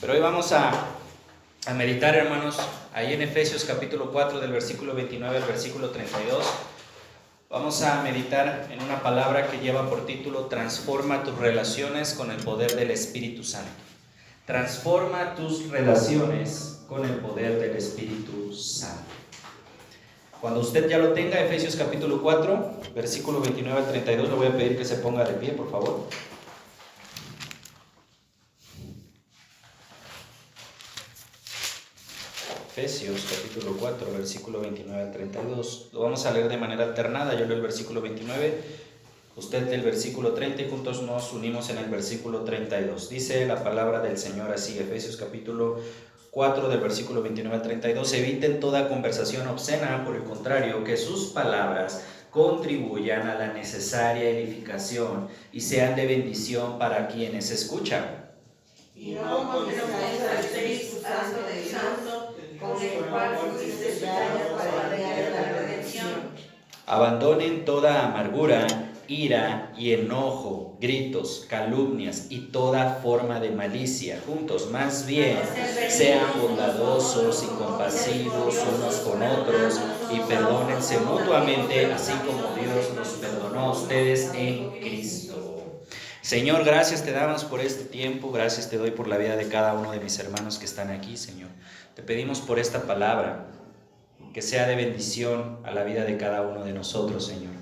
Pero hoy vamos a meditar, hermanos, ahí en Efesios capítulo 4 del versículo 29 al versículo 32. Vamos a meditar en una palabra que lleva por título: transforma tus relaciones con el poder del Espíritu Santo. Transforma tus relaciones con el poder del Espíritu Santo. Cuando usted ya lo tenga, Efesios capítulo 4, versículo 29 al 32, le voy a pedir que se ponga de pie, por favor. Efesios capítulo 4, versículo 29 al 32. Lo vamos a leer de manera alternada. Yo leo el versículo 29, usted el versículo 30 y juntos nos unimos en el versículo 32. Dice la palabra del Señor así, Efesios capítulo 4 del versículo 29 al 32. Eviten toda conversación obscena, por el contrario, que sus palabras contribuyan a la necesaria edificación y sean de bendición para quienes escuchan. Y no contristéis al Espíritu Santo de Dios, con el cual fuisteis sellados para el día de la redención. Abandonen toda amargura, ira y enojo, gritos, calumnias y toda forma de malicia. Juntos, más bien, sean bondadosos y compasivos unos con otros y perdónense mutuamente, así como Dios nos perdonó a ustedes en Cristo. Señor, gracias te damos por este tiempo, gracias te doy por la vida de cada uno de mis hermanos que están aquí, Señor. Te pedimos por esta palabra, que sea de bendición a la vida de cada uno de nosotros, Señor.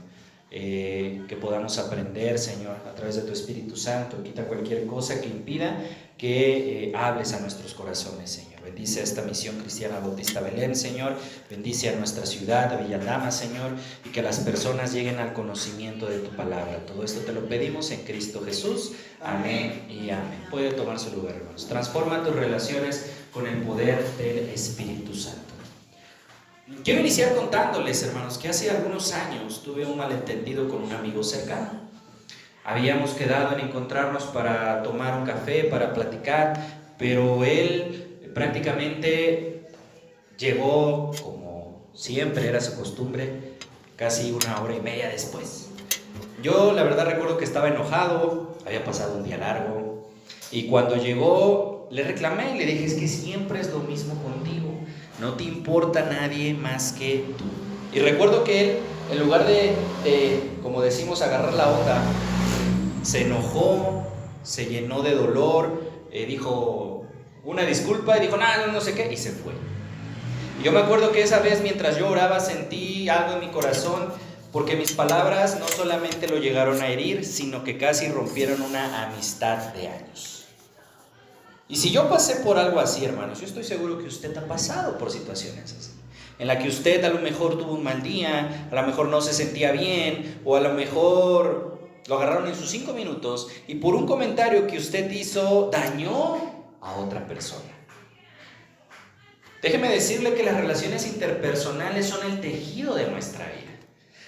Que podamos aprender, Señor, a través de tu Espíritu Santo. Quita cualquier cosa que impida que hables a nuestros corazones, Señor. Bendice a esta misión cristiana Bautista Belén, Señor. Bendice a nuestra ciudad, a Villadama, Señor, y que las personas lleguen al conocimiento de tu palabra. Todo esto te lo pedimos en Cristo Jesús. Amén y amén. Puede tomar su lugar, hermanos. Transforma tus relaciones con el poder del Espíritu Santo. Quiero iniciar contándoles, hermanos, que hace algunos años tuve un malentendido con un amigo cercano. Habíamos quedado en encontrarnos para tomar un café, para platicar, pero él prácticamente llegó, como siempre era su costumbre, casi 1 hora y media después. Yo la verdad recuerdo que estaba enojado, había pasado un día largo, y cuando llegó le reclamé y le dije: es que siempre es lo mismo contigo, no te importa nadie más que tú. Y recuerdo que él, en lugar de como decimos, agarrar la onda, se enojó, se llenó de dolor, dijo una disculpa y dijo no sé qué, y se fue. Y yo me acuerdo que esa vez, mientras yo oraba, sentí algo en mi corazón, porque mis palabras no solamente lo llegaron a herir, sino que casi rompieron una amistad de años. Y si yo pasé por algo así, hermanos, yo estoy seguro que usted ha pasado por situaciones así, en la que usted a lo mejor tuvo un mal día, a lo mejor no se sentía bien, o a lo mejor lo agarraron en sus 5 minutos y por un comentario que usted hizo dañó a otra persona. Déjeme decirle que las relaciones interpersonales son el tejido de nuestra vida.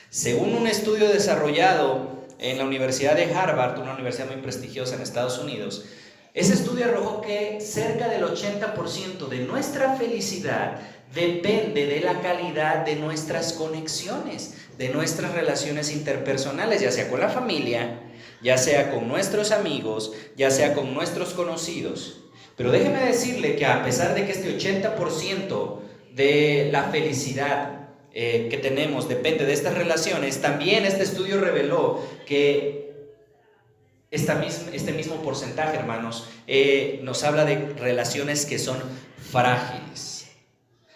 Según un estudio desarrollado en la Universidad de Harvard, una universidad muy prestigiosa en Estados Unidos, ese estudio arrojó que cerca del 80% de nuestra felicidad depende de la calidad de nuestras conexiones, de nuestras relaciones interpersonales, ya sea con la familia, ya sea con nuestros amigos, ya sea con nuestros conocidos. Pero déjeme decirle que a pesar de que este 80% de la felicidad que tenemos depende de estas relaciones, también este estudio reveló que este mismo porcentaje, hermanos, nos habla de relaciones que son frágiles.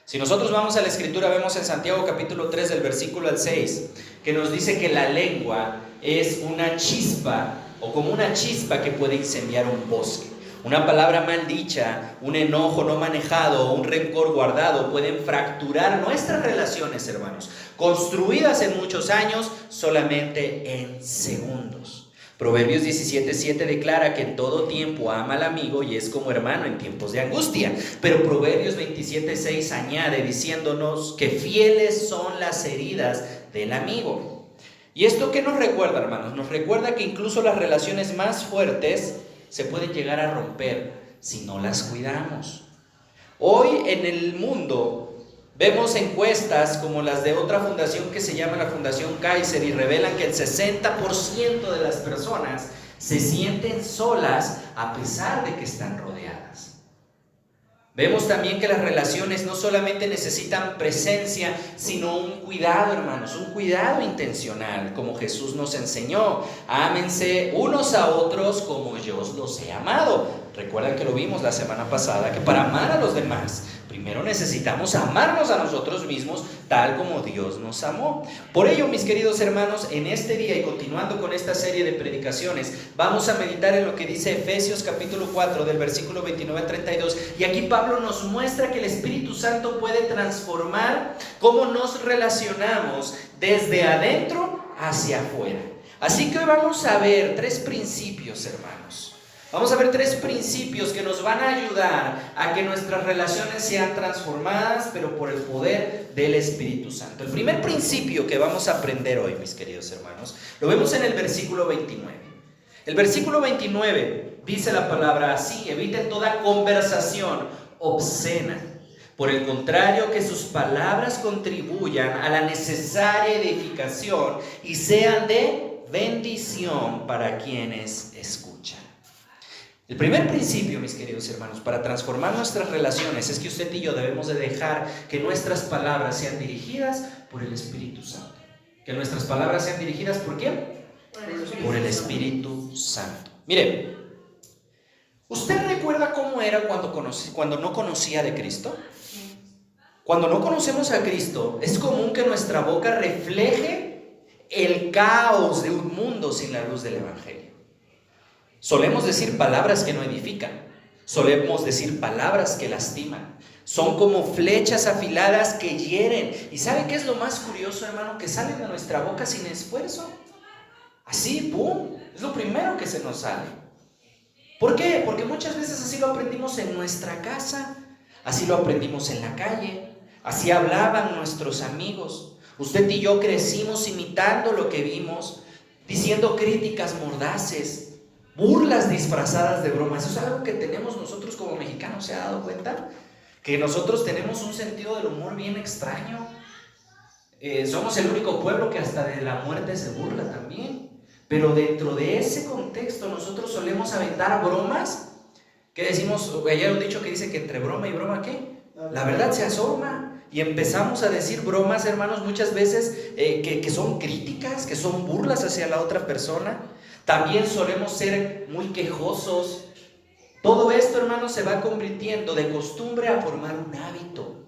Si nosotros vamos a la Escritura, vemos en Santiago capítulo 3 del versículo al 6, que nos dice que la lengua es una chispa, o como una chispa que puede incendiar un bosque. Una palabra mal dicha, un enojo no manejado o un rencor guardado pueden fracturar nuestras relaciones, hermanos, construidas en muchos años, solamente en segundos. Proverbios 17:7 declara que en todo tiempo ama al amigo y es como hermano en tiempos de angustia. Pero Proverbios 27:6 añade diciéndonos que fieles son las heridas del amigo. ¿Y esto qué nos recuerda, hermanos? Nos recuerda que incluso las relaciones más fuertes se pueden llegar a romper si no las cuidamos. Hoy en el mundo vemos encuestas como las de otra fundación que se llama la Fundación Kaiser y revelan que el 60% de las personas se sienten solas a pesar de que están rodeadas. Vemos también que las relaciones no solamente necesitan presencia, sino un cuidado, hermanos, un cuidado intencional, como Jesús nos enseñó. Ámense unos a otros como yo los he amado. Recuerdan que lo vimos la semana pasada, que para amar a los demás, primero necesitamos amarnos a nosotros mismos, tal como Dios nos amó. Por ello, mis queridos hermanos, en este día y continuando con esta serie de predicaciones, vamos a meditar en lo que dice Efesios capítulo 4, del versículo 29 al 32. Y aquí Pablo nos muestra que el Espíritu Santo puede transformar cómo nos relacionamos desde adentro hacia afuera. Así que hoy vamos a ver 3 principios, hermanos. Vamos a ver 3 principios que nos van a ayudar a que nuestras relaciones sean transformadas, pero por el poder del Espíritu Santo. El primer principio que vamos a aprender hoy, mis queridos hermanos, lo vemos en el versículo 29. El versículo 29 dice la palabra así: eviten toda conversación obscena. Por el contrario, que sus palabras contribuyan a la necesaria edificación y sean de bendición para quienes escuchan. El primer principio, mis queridos hermanos, para transformar nuestras relaciones es que usted y yo debemos de dejar que nuestras palabras sean dirigidas por el Espíritu Santo. Que nuestras palabras sean dirigidas ¿por quién? Por el Espíritu Santo. Mire, ¿usted recuerda cómo era cuando no conocía de Cristo? Cuando no conocemos a Cristo, es común que nuestra boca refleje el caos de un mundo sin la luz del Evangelio. Solemos decir palabras que no edifican, solemos decir palabras que lastiman, son como flechas afiladas que hieren. ¿Y sabe qué es lo más curioso, hermano? Que salen de nuestra boca sin esfuerzo. Así, ¡pum! Es lo primero que se nos sale. ¿Por qué? Porque muchas veces así lo aprendimos en nuestra casa, así lo aprendimos en la calle, así hablaban nuestros amigos. Usted y yo crecimos imitando lo que vimos, diciendo críticas mordaces, burlas disfrazadas de bromas. Eso es algo que tenemos nosotros como mexicanos. ¿Se ha dado cuenta? Que nosotros tenemos un sentido del humor bien extraño. Somos el único pueblo que hasta de la muerte se burla también. Pero dentro de ese contexto nosotros solemos aventar bromas que decimos, ayer un dicho que dice que entre broma y broma, ¿qué? La verdad se asoma. Y empezamos a decir bromas, hermanos, muchas veces que son críticas, que son burlas hacia la otra persona. También solemos ser muy quejosos. Todo esto, hermanos, se va convirtiendo de costumbre a formar un hábito.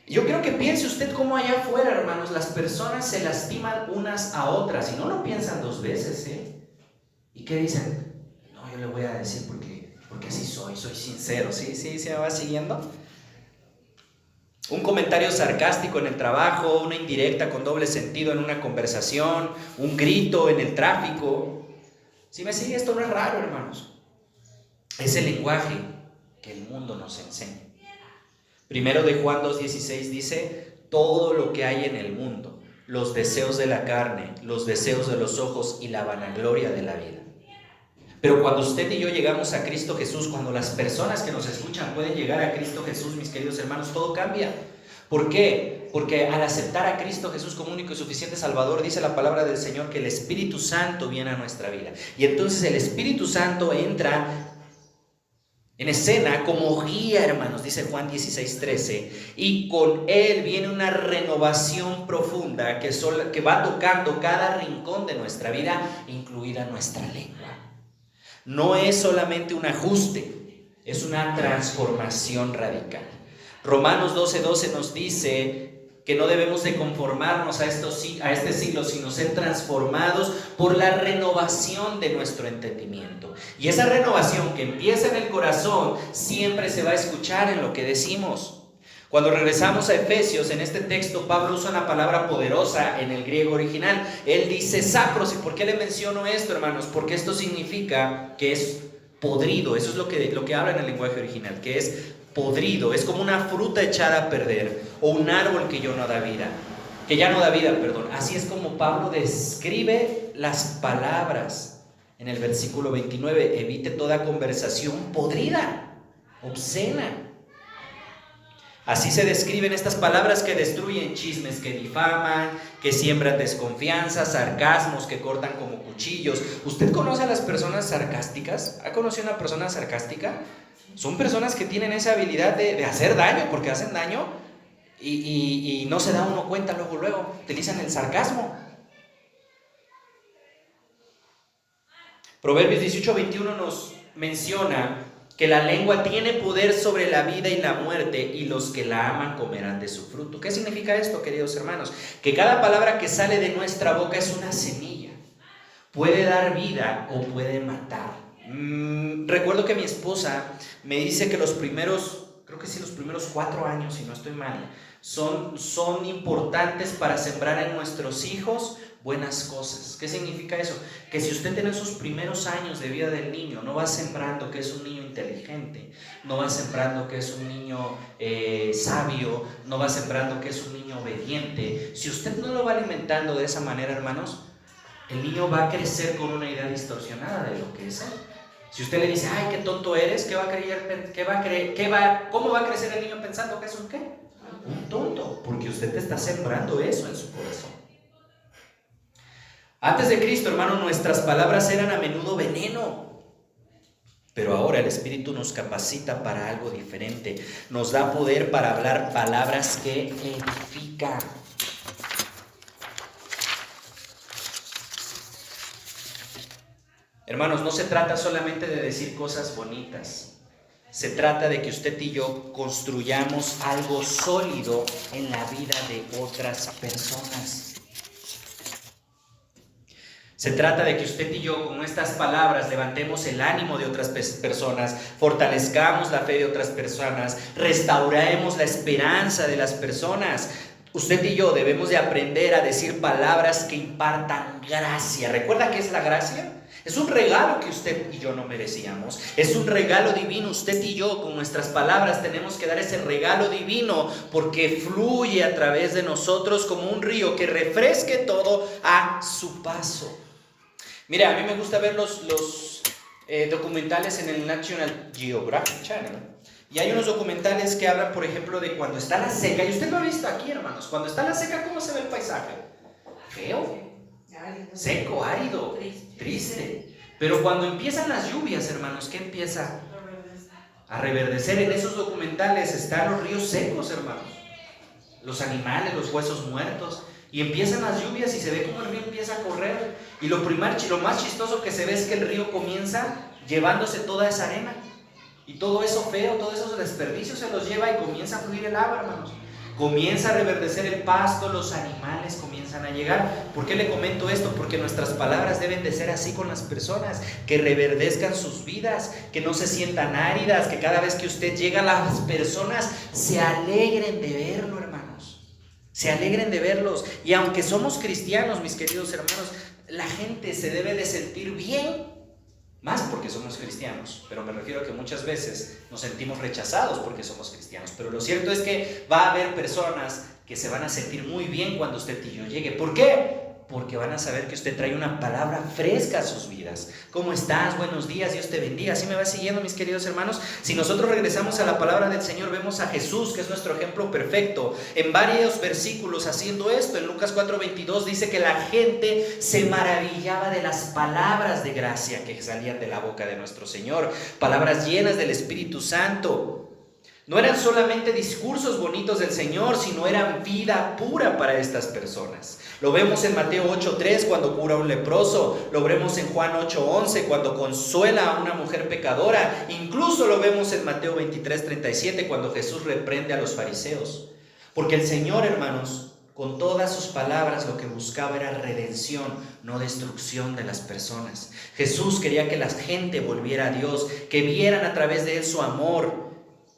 Yo quiero que piense usted cómo allá afuera, hermanos, las personas se lastiman unas a otras y no lo piensan 2 veces, ¿eh? ¿Y qué dicen? No, yo le voy a decir porque así soy sincero. ¿Sí me va siguiendo? Un comentario sarcástico en el trabajo, una indirecta con doble sentido en una conversación, un grito en el tráfico. Si me sigue, esto no es raro, hermanos. Es el lenguaje que el mundo nos enseña. Primero de Juan 2:16 dice: todo lo que hay en el mundo, los deseos de la carne, los deseos de los ojos y la vanagloria de la vida. Pero cuando usted y yo llegamos a Cristo Jesús, cuando las personas que nos escuchan pueden llegar a Cristo Jesús, mis queridos hermanos, todo cambia. ¿Por qué? Porque al aceptar a Cristo Jesús como único y suficiente Salvador, dice la palabra del Señor que el Espíritu Santo viene a nuestra vida. Y entonces el Espíritu Santo entra en escena como guía, hermanos, dice Juan 16:13, y con él viene una renovación profunda que va tocando cada rincón de nuestra vida, incluida nuestra lengua. No es solamente un ajuste, es una transformación radical. Romanos 12:12 nos dice que no debemos de conformarnos a este siglo, sino ser transformados por la renovación de nuestro entendimiento. Y esa renovación que empieza en el corazón siempre se va a escuchar en lo que decimos. Cuando regresamos a Efesios, en este texto Pablo usa una palabra poderosa en el griego original. Él dice sapros. ¿Y por qué le menciono esto, hermanos? Porque esto significa que es podrido. Eso es lo que habla en el lenguaje original, que es podrido. Es como una fruta echada a perder o un árbol que ya no da vida. Así es como Pablo describe las palabras en el versículo 29. Evite toda conversación podrida, obscena. Así se describen estas palabras que destruyen: chismes que difaman, que siembran desconfianza, sarcasmos que cortan como cuchillos. ¿Usted conoce a las personas sarcásticas? ¿Ha conocido a una persona sarcástica? Son personas que tienen esa habilidad de hacer daño, porque hacen daño y no se da uno cuenta luego. Utilizan el sarcasmo. Proverbios 18:21 nos menciona que la lengua tiene poder sobre la vida y la muerte, y los que la aman comerán de su fruto. ¿Qué significa esto, queridos hermanos? Que cada palabra que sale de nuestra boca es una semilla. Puede dar vida o puede matar. Recuerdo que mi esposa me dice que los primeros 4 años, si no estoy mal, son importantes para sembrar en nuestros hijos buenas cosas. ¿Qué significa eso? Que si usted en esos primeros años de vida del niño no va sembrando que es un niño inteligente, no va sembrando que es un niño sabio, no va sembrando que es un niño obediente, si usted no lo va alimentando de esa manera, hermanos, el niño va a crecer con una idea distorsionada de lo que es él. Si usted le dice: ay, qué tonto eres, ¿cómo va a crecer el niño pensando que es un qué? Un tonto, porque usted te está sembrando eso en su corazón. Antes de Cristo, hermano, nuestras palabras eran a menudo veneno, pero ahora el Espíritu nos capacita para algo diferente. Nos da poder para hablar palabras que edifican. Hermanos, no se trata solamente de decir cosas bonitas. Se trata de que usted y yo construyamos algo sólido en la vida de otras personas. Se trata de que usted y yo con nuestras palabras levantemos el ánimo de otras personas, fortalezcamos la fe de otras personas, restauremos la esperanza de las personas. Usted y yo debemos de aprender a decir palabras que impartan gracia. ¿Recuerda qué es la gracia? Es un regalo que usted y yo no merecíamos. Es un regalo divino. Usted y yo con nuestras palabras tenemos que dar ese regalo divino, porque fluye a través de nosotros como un río que refresque todo a su paso. Mira, a mí me gusta ver los documentales en el National Geographic Channel. Y hay unos documentales que hablan, por ejemplo, de cuando está la seca. Y usted lo ha visto aquí, hermanos. Cuando está la seca, ¿cómo se ve el paisaje? Feo, seco, árido, triste. Pero cuando empiezan las lluvias, hermanos, ¿qué empieza? A reverdecer. En esos documentales están los ríos secos, hermanos. Los animales, los huesos muertos. Y empiezan las lluvias y se ve como el río empieza a correr. Y lo más chistoso que se ve es que el río comienza llevándose toda esa arena. Y todo eso feo, todos esos desperdicios se los lleva y comienza a fluir el agua, hermanos. Comienza a reverdecer el pasto, los animales comienzan a llegar. ¿Por qué le comento esto? Porque nuestras palabras deben de ser así con las personas, que reverdezcan sus vidas, que no se sientan áridas, que cada vez que usted llega las personas se alegren de verlo, hermanos. Se alegren de verlos. Y aunque somos cristianos, mis queridos hermanos, la gente se debe de sentir bien, más porque somos cristianos, pero me refiero a que muchas veces nos sentimos rechazados porque somos cristianos. Pero lo cierto es que va a haber personas que se van a sentir muy bien cuando usted y yo llegue. ¿Por qué? Porque van a saber que usted trae una palabra fresca a sus vidas. ¿Cómo estás? Buenos días, Dios te bendiga. Así me va siguiendo, mis queridos hermanos. Si nosotros regresamos a la palabra del Señor, vemos a Jesús, que es nuestro ejemplo perfecto, en varios versículos haciendo esto. En Lucas 4:22 dice que la gente se maravillaba de las palabras de gracia que salían de la boca de nuestro Señor, palabras llenas del Espíritu Santo. No eran solamente discursos bonitos del Señor, sino eran vida pura para estas personas. Lo vemos en Mateo 8:3 cuando cura a un leproso. Lo vemos en Juan 8:11 cuando consuela a una mujer pecadora. Incluso lo vemos en Mateo 23:37 cuando Jesús reprende a los fariseos. Porque el Señor, hermanos, con todas sus palabras lo que buscaba era redención, no destrucción de las personas. Jesús quería que la gente volviera a Dios, que vieran a través de Él su amor.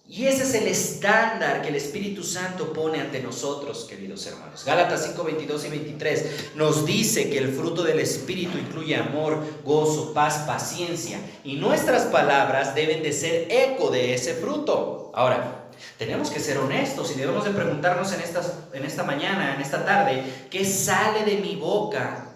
Y ese es el estándar que el Espíritu Santo pone ante nosotros, queridos hermanos. Gálatas 5:22 y 23 nos dice que el fruto del Espíritu incluye amor, gozo, paz, paciencia. Y nuestras palabras deben de ser eco de ese fruto. Ahora, tenemos que ser honestos y debemos de preguntarnos en esta mañana, en esta tarde, ¿qué sale de mi boca?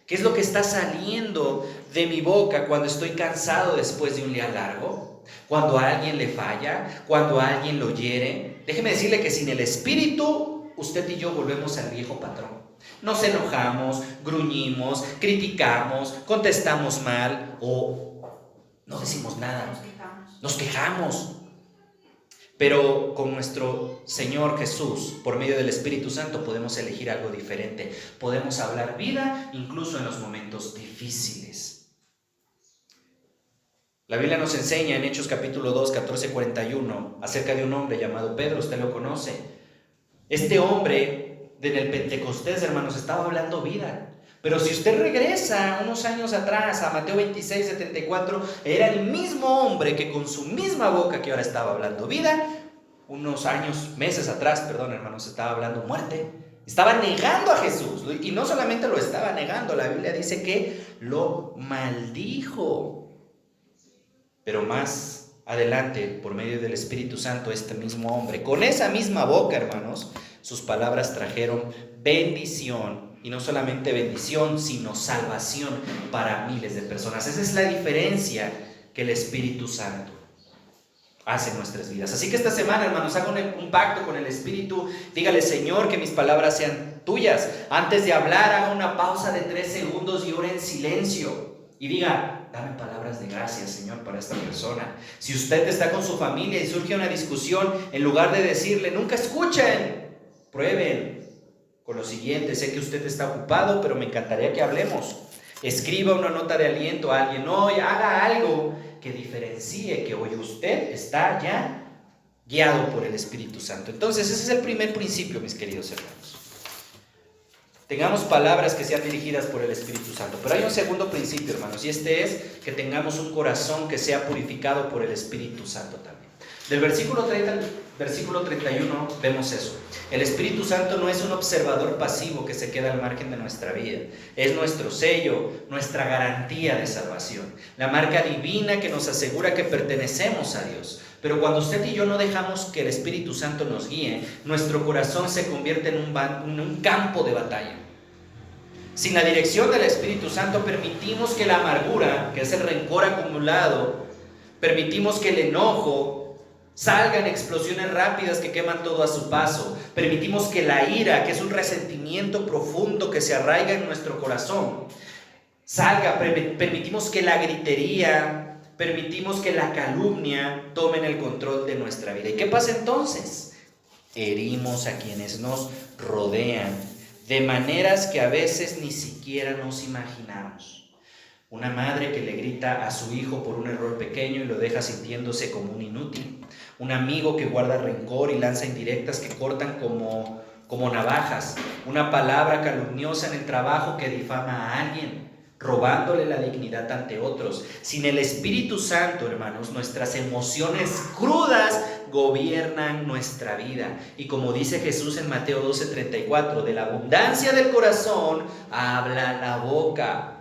¿Qué es lo que está saliendo de mi boca cuando estoy cansado después de un día largo? cuando a alguien le falla, cuando a alguien lo hiere. Déjeme decirle que sin el Espíritu, usted y yo volvemos al viejo patrón. Nos enojamos, gruñimos, criticamos, contestamos mal o no decimos nada. Nos quejamos. Pero con nuestro Señor Jesús, por medio del Espíritu Santo, podemos elegir algo diferente. Podemos hablar vida incluso en los momentos difíciles. La Biblia nos enseña en Hechos capítulo 2, 14-41, acerca de un hombre llamado Pedro, usted lo conoce. Este hombre, en el Pentecostés, hermanos, estaba hablando vida. Pero si usted regresa unos años atrás a Mateo 26, 74, era el mismo hombre que con su misma boca que ahora estaba hablando vida, unos años, meses atrás, perdón, hermanos, estaba hablando muerte. Estaba negando a Jesús. Y no solamente lo estaba negando, la Biblia dice que lo maldijo. Pero más adelante, por medio del Espíritu Santo, este mismo hombre, con esa misma boca, hermanos, sus palabras trajeron bendición. Y no solamente bendición, sino salvación para miles de personas. Esa es la diferencia que el Espíritu Santo hace en nuestras vidas. Así que esta semana, hermanos, hagan un pacto con el Espíritu. Dígale: Señor, que mis palabras sean tuyas. Antes de hablar, haga una pausa de 3 segundos y ore en silencio. Y diga: dame palabras de gracia, Señor, para esta persona. Si usted está con su familia y surge una discusión, en lugar de decirle: nunca escuchen, prueben con lo siguiente: sé que usted está ocupado, pero me encantaría que hablemos. Escriba una nota de aliento a alguien hoy, haga algo que diferencie que hoy usted está ya guiado por el Espíritu Santo. Entonces, ese es el primer principio, mis queridos hermanos. Tengamos palabras que sean dirigidas por el Espíritu Santo. Pero hay un segundo principio, hermanos, y este es que tengamos un corazón que sea purificado por el Espíritu Santo también. Del versículo 30 al versículo 31 vemos eso. El Espíritu Santo no es un observador pasivo que se queda al margen de nuestra vida. Es nuestro sello, nuestra garantía de salvación, la marca divina que nos asegura que pertenecemos a Dios. Pero cuando usted y yo no dejamos que el Espíritu Santo nos guíe, nuestro corazón se convierte en un campo de batalla. Sin la dirección del Espíritu Santo, permitimos que la amargura, que es el rencor acumulado, permitimos que el enojo salgan explosiones rápidas que queman todo a su paso. Permitimos que la ira, que es un resentimiento profundo que se arraiga en nuestro corazón, salga. Permitimos que la gritería, permitimos que la calumnia tomen el control de nuestra vida. ¿Y qué pasa entonces? Herimos a quienes nos rodean de maneras que a veces ni siquiera nos imaginamos. Una madre que le grita a su hijo por un error pequeño y lo deja sintiéndose como un inútil. Un amigo que guarda rencor y lanza indirectas que cortan como navajas. Una palabra calumniosa en el trabajo que difama a alguien, robándole la dignidad ante otros. Sin el Espíritu Santo, hermanos, nuestras emociones crudas gobiernan nuestra vida. Y como dice Jesús en Mateo 12:34, de la abundancia del corazón habla la boca.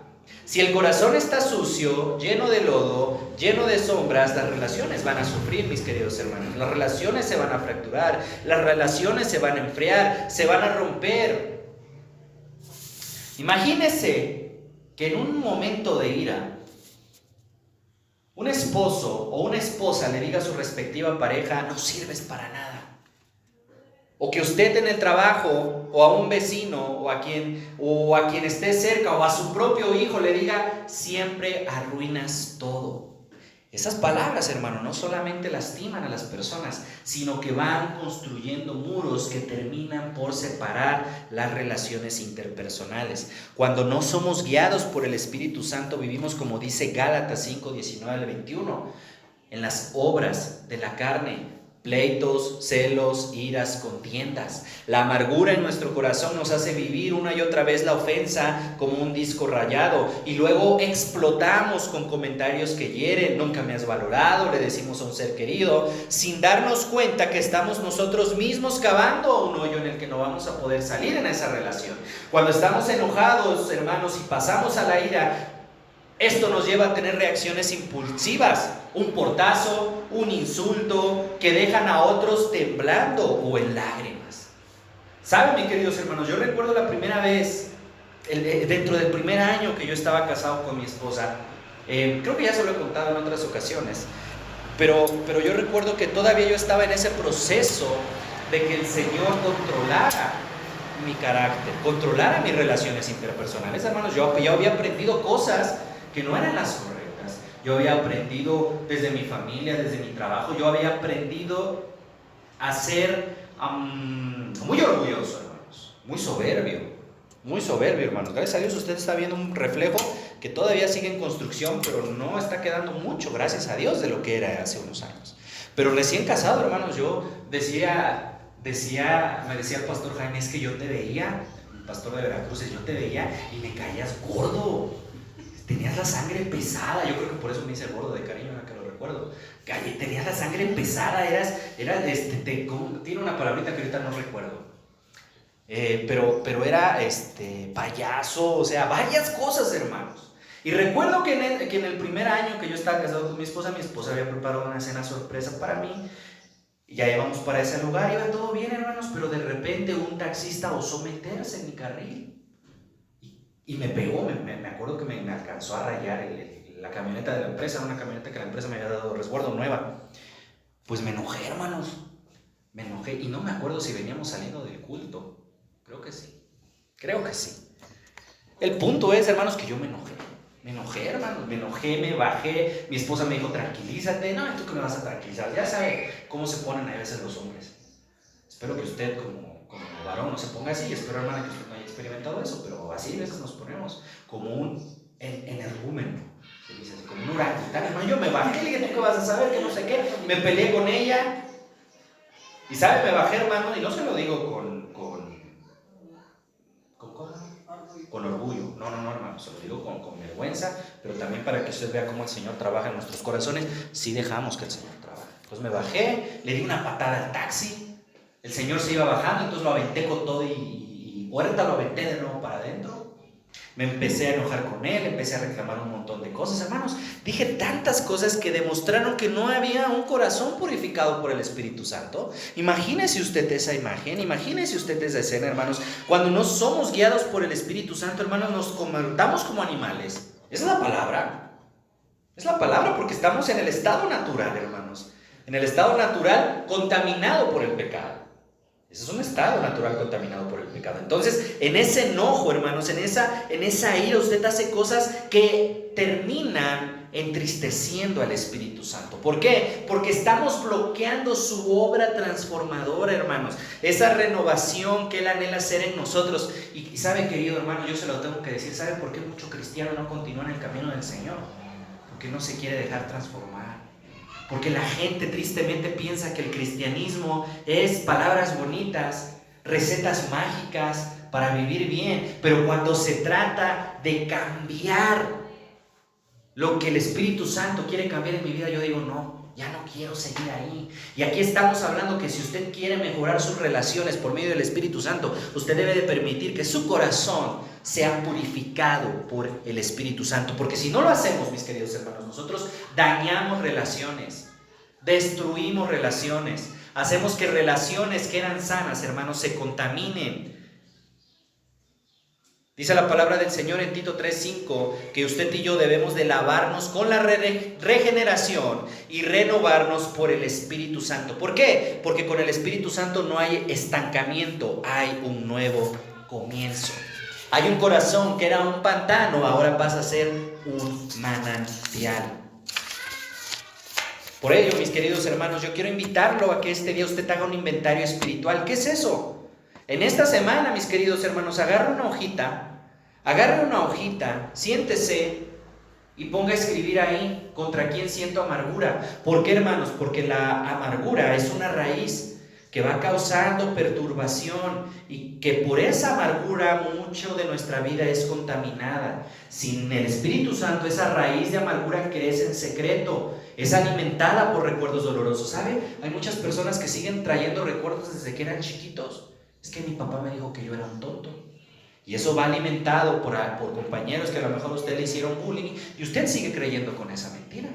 Si el corazón está sucio, lleno de lodo, lleno de sombras, las relaciones van a sufrir, mis queridos hermanos. Las relaciones se van a fracturar, las relaciones se van a enfriar, se van a romper. Imagínese que en un momento de ira, un esposo o una esposa le diga a su respectiva pareja: no sirves para nada. O que usted en el trabajo, o a un vecino, o a quien esté cerca, o a su propio hijo le diga: siempre arruinas todo. Esas palabras, hermano, no solamente lastiman a las personas, sino que van construyendo muros que terminan por separar las relaciones interpersonales. Cuando no somos guiados por el Espíritu Santo, vivimos, como dice Gálatas 5:19-21, en las obras de la carne: pleitos, celos, iras, contiendas. La amargura en nuestro corazón nos hace vivir una y otra vez la ofensa como un disco rayado, y luego explotamos con comentarios que hieren. Nunca me has valorado, le decimos a un ser querido, sin darnos cuenta que estamos nosotros mismos cavando un hoyo en el que no vamos a poder salir en esa relación. Cuando estamos enojados, hermanos, y pasamos a la ira, esto nos lleva a tener reacciones impulsivas, un portazo, un insulto, que dejan a otros temblando o en lágrimas. ¿Saben, mis queridos hermanos? Yo recuerdo la primera vez, dentro del primer año que yo estaba casado con mi esposa, creo que ya se lo he contado en otras ocasiones. Pero yo recuerdo que todavía yo estaba en ese proceso de que el Señor controlara mi carácter, controlara mis relaciones interpersonales. Hermanos, yo había aprendido cosas que no eran las correctas. Yo había aprendido desde mi familia, desde mi trabajo, yo había aprendido a ser muy orgulloso, hermanos, muy soberbio, hermanos. Gracias a Dios usted está viendo un reflejo que todavía sigue en construcción, pero no está quedando mucho, gracias a Dios, de lo que era hace unos años. Pero recién casado, hermanos, yo me decía el pastor Jaime, es que yo te veía, el pastor de Veracruz, yo te veía y me caías gordo, tenías la sangre pesada. Yo creo que por eso me hice gordo de cariño, ahora que lo recuerdo. Tenías la sangre pesada, tiene una palabrita que ahorita no recuerdo. Pero era payaso, o sea, varias cosas, hermanos. Y recuerdo que en el primer año que yo estaba casado con mi esposa había preparado una cena sorpresa para mí. Ya íbamos para ese lugar, iba todo bien, hermanos, pero de repente un taxista osó meterse en mi carril y me pegó. Me acuerdo que me alcanzó a rayar la camioneta de la empresa, una camioneta que la empresa me había dado resguardo nueva. Pues me enojé, hermanos, y no me acuerdo si veníamos saliendo del culto. Creo que sí. El punto es, hermanos, que yo me enojé, hermanos, me bajé. Mi esposa me dijo, tranquilízate. No, ¿tú qué me vas a tranquilizar? Ya sabe cómo se ponen a veces los hombres. Espero que usted como varón no se ponga así. Espero, hermana, que usted no haya experimentado eso, pero así a veces nos ponemos como un energúmeno, se dice así, como un orangután. Hermano, yo me bajé, le dije, ¿tú qué vas a saber? Que no sé qué. Me peleé con ella. Y sabe, me bajé, hermano, y no se lo digo con orgullo. No, hermano, se lo digo con vergüenza, pero también para que usted vea cómo el Señor trabaja en nuestros corazones. Sí dejamos que el Señor trabaje. Entonces me bajé, le di una patada al taxi, el Señor se iba bajando, entonces lo aventé con todo y ahorita lo aventé de nuevo para adentro. Me empecé a enojar con él, empecé a reclamar un montón de cosas, hermanos. Dije tantas cosas que demostraron que no había un corazón purificado por el Espíritu Santo. Imagínese usted esa imagen, imagínese usted esa escena, hermanos. Cuando no somos guiados por el Espíritu Santo, hermanos, nos comportamos como animales. Esa es la palabra. Es la palabra, porque estamos en el estado natural, hermanos. En el estado natural contaminado por el pecado. Ese es un estado natural contaminado por el pecado. Entonces, en ese enojo, hermanos, en esa ira, usted hace cosas que terminan entristeciendo al Espíritu Santo. ¿Por qué? Porque estamos bloqueando su obra transformadora, hermanos. Esa renovación que Él anhela hacer en nosotros. Y sabe, querido hermano, yo se lo tengo que decir. ¿Sabe por qué mucho cristiano no continúa en el camino del Señor? Porque no se quiere dejar transformar. Porque la gente tristemente piensa que el cristianismo es palabras bonitas, recetas mágicas para vivir bien. Pero cuando se trata de cambiar lo que el Espíritu Santo quiere cambiar en mi vida, yo digo, no, ya no quiero seguir ahí. Y aquí estamos hablando que si usted quiere mejorar sus relaciones por medio del Espíritu Santo, usted debe de permitir que su corazón sea purificado por el Espíritu Santo. Porque si no lo hacemos, mis queridos hermanos, nosotros dañamos relaciones, destruimos relaciones, hacemos que relaciones que eran sanas, hermanos, se contaminen. Dice la palabra del Señor en Tito 3:5 que usted y yo debemos de lavarnos con la regeneración y renovarnos por el Espíritu Santo. ¿Por qué? Porque con el Espíritu Santo no hay estancamiento, hay un nuevo comienzo. Hay un corazón que era un pantano, ahora pasa a ser un manantial. Por ello, mis queridos hermanos, yo quiero invitarlo a que este día usted haga un inventario espiritual. ¿Qué es eso? En esta semana, mis queridos hermanos, agarre una hojita, siéntese y ponga a escribir ahí contra quién siento amargura. ¿Por qué, hermanos? Porque la amargura es una raíz que va causando perturbación y que por esa amargura mucho de nuestra vida es contaminada. Sin el Espíritu Santo, esa raíz de amargura crece en secreto, es alimentada por recuerdos dolorosos. ¿Sabe? Hay muchas personas que siguen trayendo recuerdos desde que eran chiquitos. Es que mi papá me dijo que yo era un tonto. Y eso va alimentado por compañeros que a lo mejor a usted le hicieron bullying y usted sigue creyendo con esa mentira.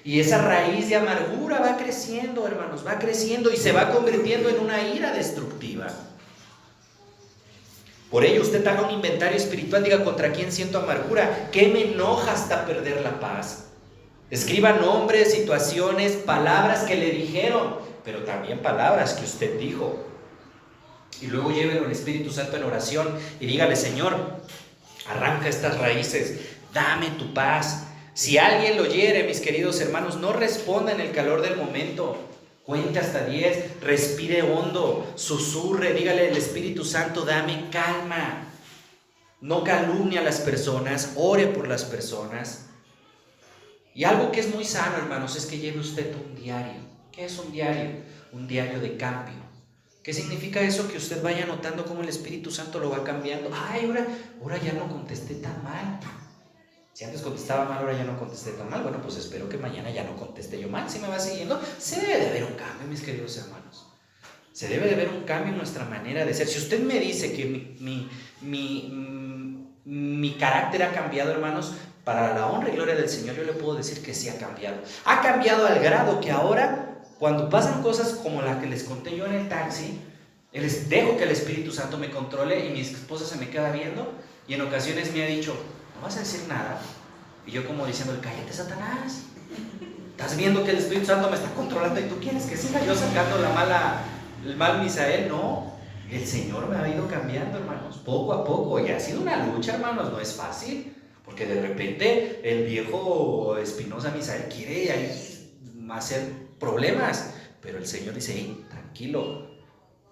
Y esa raíz de amargura va creciendo, hermanos, va creciendo y se va convirtiendo en una ira destructiva. Por ello usted haga un inventario espiritual, diga contra quién siento amargura, qué me enoja hasta perder la paz. Escriba nombres, situaciones, palabras que le dijeron, pero también palabras que usted dijo. Y luego llévelo al Espíritu Santo en oración y dígale: Señor, arranca estas raíces, dame tu paz. Si alguien lo hiere, mis queridos hermanos, no responda en el calor del momento. Cuente hasta 10, respire hondo, susurre, dígale al Espíritu Santo: dame calma. No calumnie a las personas, ore por las personas. Y algo que es muy sano, hermanos, es que lleve usted un diario. ¿Qué es un diario? Un diario de cambio. ¿Qué significa eso? Que usted vaya notando cómo el Espíritu Santo lo va cambiando. Ay, ahora ya no contesté tan mal. Si antes contestaba mal, ahora ya no contesté tan mal. Bueno, pues espero que mañana ya no conteste yo mal. Si me va siguiendo, se debe de haber un cambio, mis queridos hermanos. Se debe de ver un cambio en nuestra manera de ser. Si usted me dice que mi carácter ha cambiado, hermanos, para la honra y gloria del Señor, yo le puedo decir que sí ha cambiado. Ha cambiado al grado que ahora, cuando pasan cosas como la que les conté yo en el taxi, les dejo que el Espíritu Santo me controle y mi esposa se me queda viendo y en ocasiones me ha dicho: no vas a decir nada. Y yo como diciendo: cállate, Satanás. Estás viendo que el Espíritu Santo me está controlando y tú quieres que siga yo sacando el mal Misael. No, el Señor me ha ido cambiando, hermanos, poco a poco. Y ha sido una lucha, hermanos, no es fácil. Porque de repente el viejo Espinosa Misael quiere ahí hacer problemas. Pero el Señor dice: hey, tranquilo.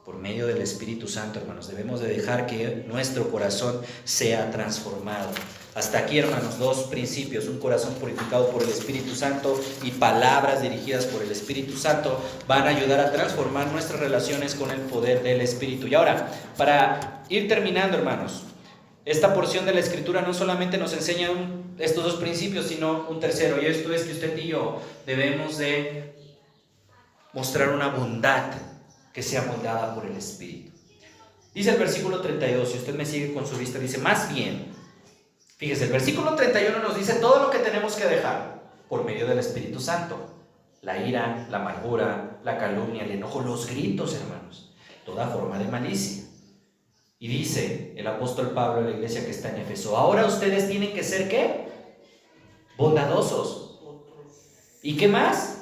Por medio del Espíritu Santo, hermanos, debemos de dejar que nuestro corazón sea transformado. Hasta aquí, hermanos, 2 principios: un corazón purificado por el Espíritu Santo y palabras dirigidas por el Espíritu Santo van a ayudar a transformar nuestras relaciones con el poder del Espíritu. Y ahora, para ir terminando, hermanos, esta porción de la Escritura no solamente nos enseña estos 2 principios, sino un tercero, y esto es que usted y yo debemos de mostrar una bondad que sea moldada por el Espíritu. Dice el versículo 32, si usted me sigue con su vista, dice: más bien, fíjese, el versículo 31 nos dice todo lo que tenemos que dejar por medio del Espíritu Santo: la ira, la amargura, la calumnia, el enojo, los gritos, hermanos, toda forma de malicia. Y dice el apóstol Pablo a la iglesia que está en Éfeso: ahora ustedes tienen que ser, ¿qué? Bondadosos. ¿Y qué más?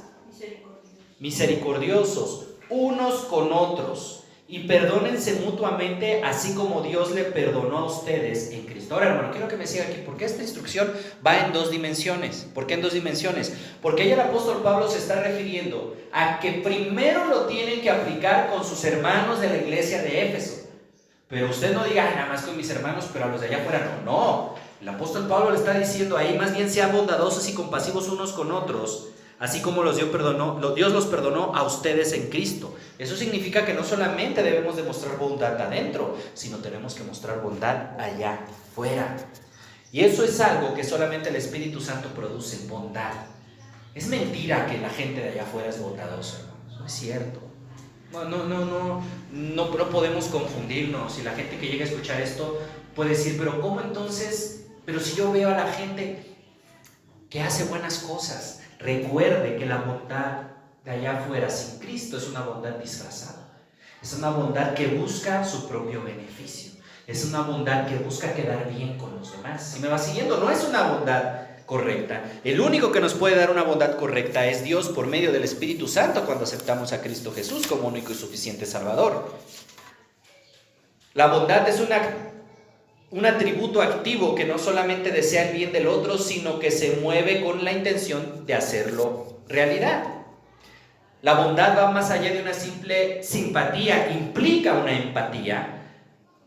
Misericordiosos unos con otros, y perdónense mutuamente, así como Dios le perdonó a ustedes en Cristo. Ahora, hermano, quiero que me siga aquí, porque esta instrucción va en 2 dimensiones. ¿Por qué en 2 dimensiones? Porque ahí el apóstol Pablo se está refiriendo a que primero lo tienen que aplicar con sus hermanos de la iglesia de Éfeso. Pero usted no diga: nada más con mis hermanos, pero a los de allá afuera no. El apóstol Pablo le está diciendo ahí: más bien sean bondadosos y compasivos unos con otros, así como Dios los perdonó a ustedes en Cristo. Eso significa que no solamente debemos demostrar bondad adentro, sino tenemos que mostrar bondad allá afuera. Y eso es algo que solamente el Espíritu Santo produce: bondad. Es mentira que la gente de allá afuera es bondadosa, hermanos. No es cierto. No podemos confundirnos. Y la gente que llega a escuchar esto puede decir: pero ¿cómo entonces? Pero si yo veo a la gente que hace buenas cosas. Recuerde que la bondad de allá afuera sin Cristo es una bondad disfrazada. Es una bondad que busca su propio beneficio. Es una bondad que busca quedar bien con los demás. Si me va siguiendo, no es una bondad correcta. El único que nos puede dar una bondad correcta es Dios por medio del Espíritu Santo cuando aceptamos a Cristo Jesús como único y suficiente Salvador. La bondad es un atributo activo que no solamente desea el bien del otro, sino que se mueve con la intención de hacerlo realidad. La bondad va más allá de una simple simpatía, implica una empatía,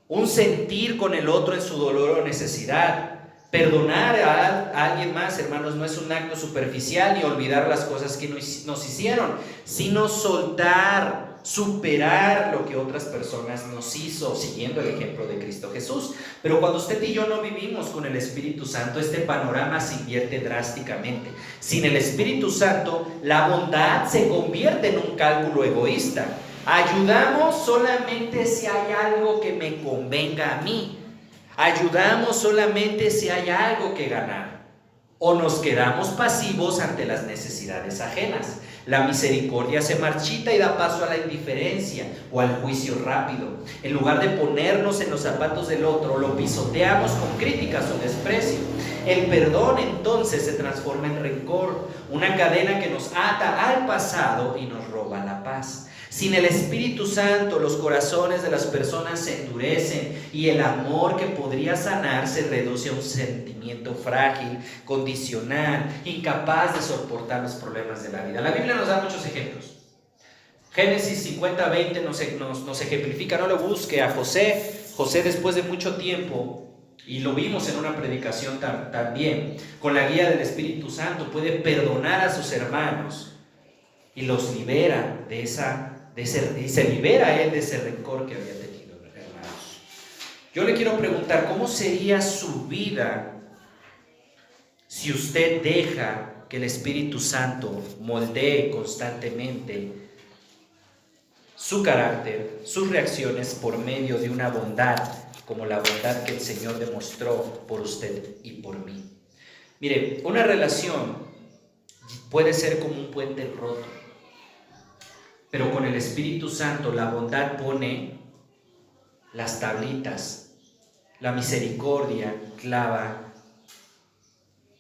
un sentir con el otro en su dolor o necesidad. Perdonar a alguien más, hermanos, no es un acto superficial ni olvidar las cosas que nos hicieron, sino soltar, superar lo que otras personas nos hizo, siguiendo el ejemplo de Cristo Jesús. Pero cuando usted y yo no vivimos con el Espíritu Santo, este panorama se invierte drásticamente. Sin el Espíritu Santo, la bondad se convierte en un cálculo egoísta. Ayudamos solamente si hay algo que me convenga a mí. Ayudamos solamente si hay algo que ganar. O nos quedamos pasivos ante las necesidades ajenas. La misericordia se marchita y da paso a la indiferencia o al juicio rápido. En lugar de ponernos en los zapatos del otro, lo pisoteamos con críticas o desprecio. El perdón entonces se transforma en rencor, una cadena que nos ata al pasado y nos roba la paz. Sin el Espíritu Santo, los corazones de las personas se endurecen y el amor que podría sanar se reduce a un sentimiento frágil, condicional, incapaz de soportar los problemas de la vida. La Biblia nos da muchos ejemplos. Génesis 50:20 nos ejemplifica, no lo busque, a José. José, después de mucho tiempo, y lo vimos en una predicación también, con la guía del Espíritu Santo, puede perdonar a sus hermanos y los libera y se libera él de ese rencor que había tenido, hermanos. Yo le quiero preguntar, ¿cómo sería su vida si usted deja que el Espíritu Santo moldee constantemente su carácter, sus reacciones por medio de una bondad, como la bondad que el Señor demostró por usted y por mí? Mire, una relación puede ser como un puente roto, pero con el Espíritu Santo la bondad pone las tablitas, la misericordia clava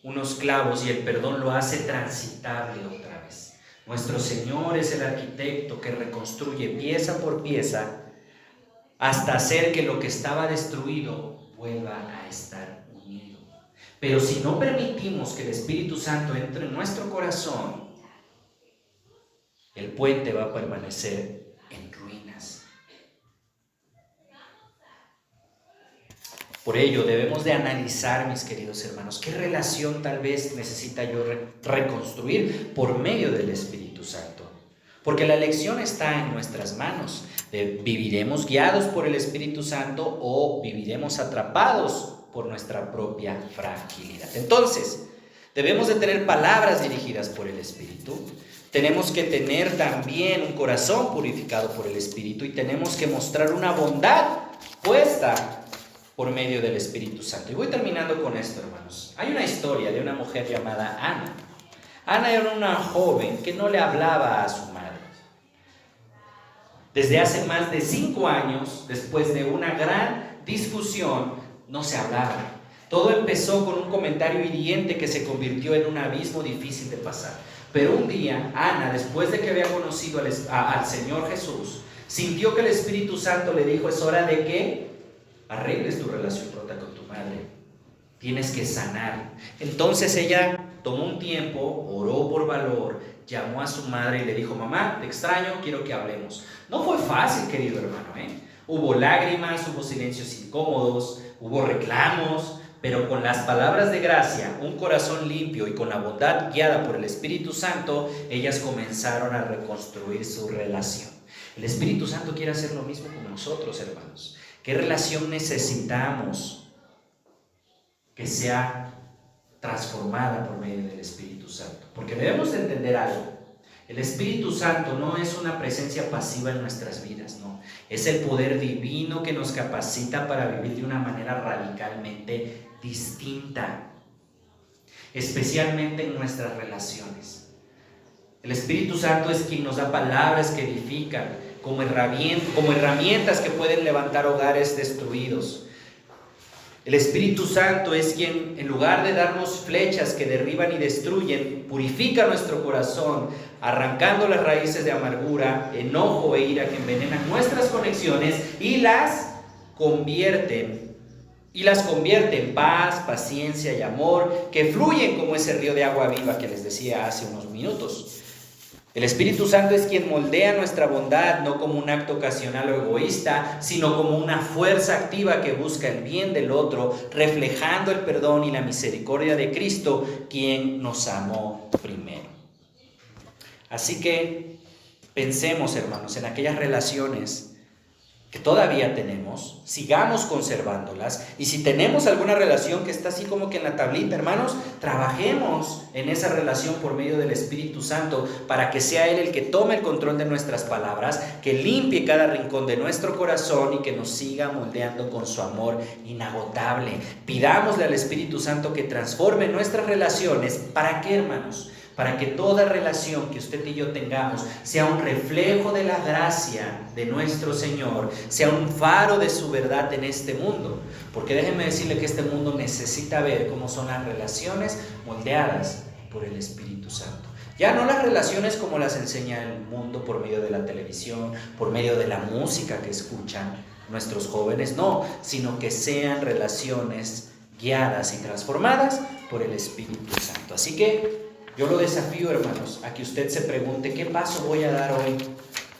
unos clavos y el perdón lo hace transitable otra vez. Nuestro Señor es el arquitecto que reconstruye pieza por pieza hasta hacer que lo que estaba destruido vuelva a estar unido. Pero si no permitimos que el Espíritu Santo entre en nuestro corazón, el puente va a permanecer en ruinas. Por ello debemos de analizar, mis queridos hermanos, qué relación tal vez necesita yo reconstruir por medio del Espíritu Santo. Porque la elección está en nuestras manos. ¿Viviremos guiados por el Espíritu Santo o viviremos atrapados por nuestra propia fragilidad? Entonces, debemos de tener palabras dirigidas por el Espíritu. Tenemos que tener también un corazón purificado por el Espíritu y tenemos que mostrar una bondad puesta por medio del Espíritu Santo. Y voy terminando con esto, hermanos. Hay una historia de una mujer llamada Ana. Ana era una joven que no le hablaba a su madre. Desde hace más de 5 años, después de una gran discusión, no se hablaban. Todo empezó con un comentario hiriente que se convirtió en un abismo difícil de pasar. Pero un día, Ana, después de que había conocido al Señor Jesús, sintió que el Espíritu Santo le dijo: es hora de que arregles tu relación rota con tu madre. Tienes que sanar. Entonces ella tomó un tiempo, oró por valor, llamó a su madre y le dijo: mamá, te extraño, quiero que hablemos. No fue fácil, querido hermano, Hubo lágrimas, hubo silencios incómodos, hubo reclamos, pero con las palabras de gracia, un corazón limpio y con la bondad guiada por el Espíritu Santo, ellas comenzaron a reconstruir su relación. El Espíritu Santo quiere hacer lo mismo con nosotros, hermanos. ¿Qué relación necesitamos que sea transformada por medio del Espíritu Santo? Porque debemos de entender algo. El Espíritu Santo no es una presencia pasiva en nuestras vidas, no. Es el poder divino que nos capacita para vivir de una manera radicalmente distinta, especialmente en nuestras relaciones. El Espíritu Santo es quien nos da palabras que edifican, como herramientas que pueden levantar hogares destruidos. El Espíritu Santo es quien, en lugar de darnos flechas que derriban y destruyen, purifica nuestro corazón, arrancando las raíces de amargura, enojo e ira que envenenan nuestras conexiones y las convierte en paz, paciencia y amor que fluyen como ese río de agua viva que les decía hace unos minutos. El Espíritu Santo es quien moldea nuestra bondad, no como un acto ocasional o egoísta, sino como una fuerza activa que busca el bien del otro, reflejando el perdón y la misericordia de Cristo, quien nos amó primero. Así que pensemos, hermanos, en aquellas relaciones que todavía tenemos, sigamos conservándolas, y si tenemos alguna relación que está así como que en la tablita, hermanos, trabajemos en esa relación por medio del Espíritu Santo para que sea Él el que tome el control de nuestras palabras, que limpie cada rincón de nuestro corazón y que nos siga moldeando con su amor inagotable. Pidámosle al Espíritu Santo que transforme nuestras relaciones. ¿Para qué, hermanos? para que toda relación que usted y yo tengamos sea un reflejo de la gracia de nuestro Señor, sea un faro de su verdad en este mundo. Porque déjenme decirle que este mundo necesita ver cómo son las relaciones moldeadas por el Espíritu Santo. Ya no las relaciones como las enseña el mundo por medio de la televisión, por medio de la música que escuchan nuestros jóvenes, no, sino que sean relaciones guiadas y transformadas por el Espíritu Santo. Así que yo lo desafío, hermanos, a que usted se pregunte: ¿qué paso voy a dar hoy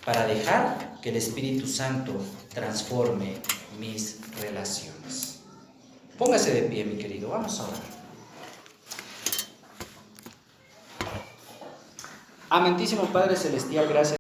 para dejar que el Espíritu Santo transforme mis relaciones? Póngase de pie, mi querido, vamos a orar. Amantísimo Padre Celestial, gracias